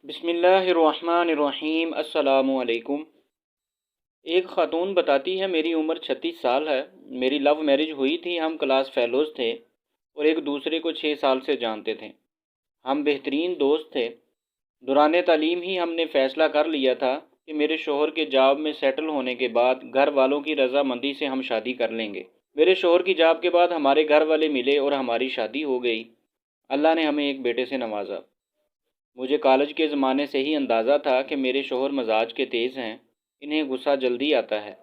بسم اللہ الرحمن الرحیم۔ السلام علیکم۔ ایک خاتون بتاتی ہے میری عمر 36 سال ہے، میری لو میرج ہوئی تھی، ہم کلاس فیلوز تھے اور ایک دوسرے کو 6 سال سے جانتے تھے۔ ہم بہترین دوست تھے۔ دوران تعلیم ہی ہم نے فیصلہ کر لیا تھا کہ میرے شوہر کے جاب میں سیٹل ہونے کے بعد گھر والوں کی رضامندی سے ہم شادی کر لیں گے۔ میرے شوہر کی جاب کے بعد ہمارے گھر والے ملے اور ہماری شادی ہو گئی۔ اللہ نے ہمیں ایک بیٹے سے نوازا۔ مجھے کالج کے زمانے سے ہی اندازہ تھا کہ میرے شوہر مزاج کے تیز ہیں، انہیں غصہ جلدی آتا ہے،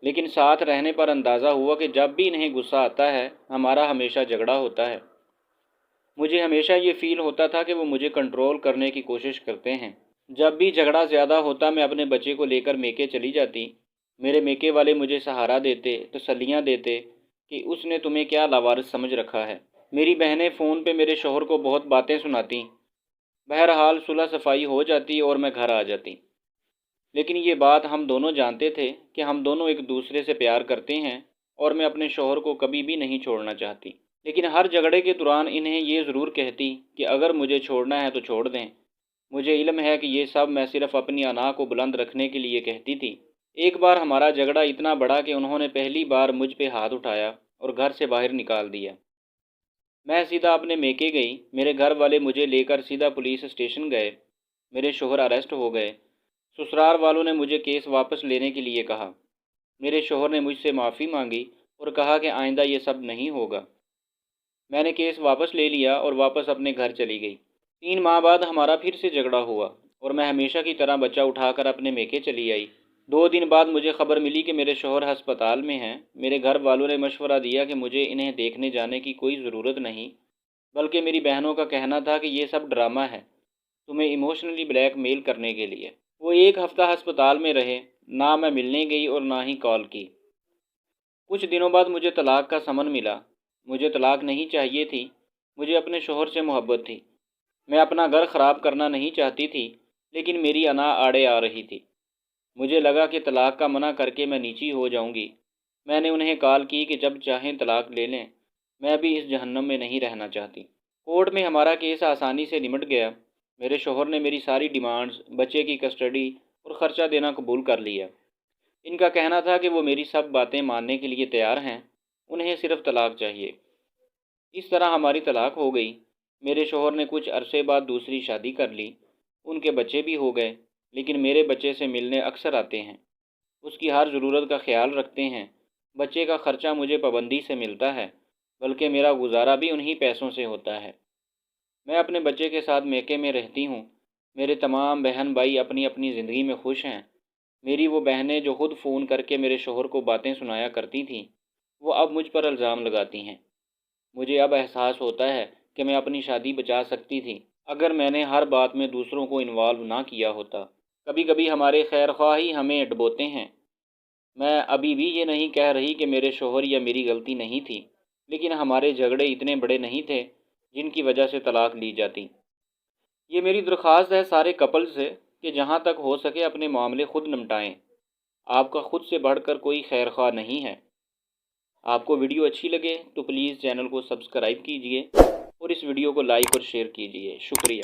لیکن ساتھ رہنے پر اندازہ ہوا کہ جب بھی انہیں غصہ آتا ہے ہمارا ہمیشہ جھگڑا ہوتا ہے۔ مجھے ہمیشہ یہ فیل ہوتا تھا کہ وہ مجھے کنٹرول کرنے کی کوشش کرتے ہیں۔ جب بھی جھگڑا زیادہ ہوتا میں اپنے بچے کو لے کر میکے چلی جاتی۔ میرے میکے والے مجھے سہارا دیتے، تسلیاں دیتے کہ اس نے تمہیں کیا لاوارث سمجھ رکھا ہے۔ میری بہنیں فون پہ میرے شوہر کو بہت باتیں سناتی۔ بہرحال صلح صفائی ہو جاتی اور میں گھر آ جاتی۔ لیکن یہ بات ہم دونوں جانتے تھے کہ ہم دونوں ایک دوسرے سے پیار کرتے ہیں اور میں اپنے شوہر کو کبھی بھی نہیں چھوڑنا چاہتی۔ لیکن ہر جھگڑے کے دوران انہیں یہ ضرور کہتی کہ اگر مجھے چھوڑنا ہے تو چھوڑ دیں۔ مجھے علم ہے کہ یہ سب میں صرف اپنی انا کو بلند رکھنے کے لیے کہتی تھی۔ ایک بار ہمارا جھگڑا اتنا بڑا کہ انہوں نے پہلی بار مجھ پہ ہاتھ اٹھایا اور گھر سے باہر نکال دیا۔ میں سیدھا اپنے میکے گئی۔ میرے گھر والے مجھے لے کر سیدھا پولیس اسٹیشن گئے۔ میرے شوہر اریسٹ ہو گئے۔ سسرال والوں نے مجھے کیس واپس لینے کے لیے کہا۔ میرے شوہر نے مجھ سے معافی مانگی اور کہا کہ آئندہ یہ سب نہیں ہوگا۔ میں نے کیس واپس لے لیا اور واپس اپنے گھر چلی گئی۔ 3 ماہ بعد ہمارا پھر سے جھگڑا ہوا اور میں ہمیشہ کی طرح بچہ اٹھا کر اپنے میکے چلی آئی۔ 2 دن بعد مجھے خبر ملی کہ میرے شوہر ہسپتال میں ہیں۔ میرے گھر والوں نے مشورہ دیا کہ مجھے انہیں دیکھنے جانے کی کوئی ضرورت نہیں، بلکہ میری بہنوں کا کہنا تھا کہ یہ سب ڈرامہ ہے، تمہیں ایموشنلی بلیک میل کرنے کے لیے۔ وہ 1 ہفتہ ہسپتال میں رہے، نہ میں ملنے گئی اور نہ ہی کال کی۔ کچھ دنوں بعد مجھے طلاق کا سمن ملا۔ مجھے طلاق نہیں چاہیے تھی، مجھے اپنے شوہر سے محبت تھی۔ میں اپنا گھر خراب کرنا نہیں چاہتی تھی، لیکن میری انا آڑے آ رہی تھی۔ مجھے لگا کہ طلاق کا منع کر کے میں نیچی ہو جاؤں گی۔ میں نے انہیں کال کی کہ جب چاہیں طلاق لے لیں، میں بھی اس جہنم میں نہیں رہنا چاہتی۔ کورٹ میں ہمارا کیس آسانی سے نمٹ گیا۔ میرے شوہر نے میری ساری ڈیمانڈز، بچے کی کسٹڈی اور خرچہ دینا قبول کر لیا۔ ان کا کہنا تھا کہ وہ میری سب باتیں ماننے کے لیے تیار ہیں، انہیں صرف طلاق چاہیے۔ اس طرح ہماری طلاق ہو گئی۔ میرے شوہر نے کچھ عرصے بعد دوسری شادی کر لی، ان کے بچے بھی ہو گئے، لیکن میرے بچے سے ملنے اکثر آتے ہیں، اس کی ہر ضرورت کا خیال رکھتے ہیں۔ بچے کا خرچہ مجھے پابندی سے ملتا ہے، بلکہ میرا گزارا بھی انہی پیسوں سے ہوتا ہے۔ میں اپنے بچے کے ساتھ میکے میں رہتی ہوں۔ میرے تمام بہن بھائی اپنی اپنی زندگی میں خوش ہیں۔ میری وہ بہنیں جو خود فون کر کے میرے شوہر کو باتیں سنایا کرتی تھیں، وہ اب مجھ پر الزام لگاتی ہیں۔ مجھے اب احساس ہوتا ہے کہ میں اپنی شادی بچا سکتی تھی اگر میں نے ہر بات میں دوسروں کو انوالو نہ کیا ہوتا۔ کبھی کبھی ہمارے خیر خواہ ہی ہمیں ڈبوتے ہیں۔ میں ابھی بھی یہ نہیں کہہ رہی کہ میرے شوہر یا میری غلطی نہیں تھی، لیکن ہمارے جھگڑے اتنے بڑے نہیں تھے جن کی وجہ سے طلاق لی جاتی۔ یہ میری درخواست ہے سارے کپل سے کہ جہاں تک ہو سکے اپنے معاملے خود نمٹائیں۔ آپ کا خود سے بڑھ کر کوئی خیر خواہ نہیں ہے۔ آپ کو ویڈیو اچھی لگے تو پلیز چینل کو سبسکرائب کیجئے اور اس ویڈیو کو لائک اور شیئر کیجئے۔ شکریہ۔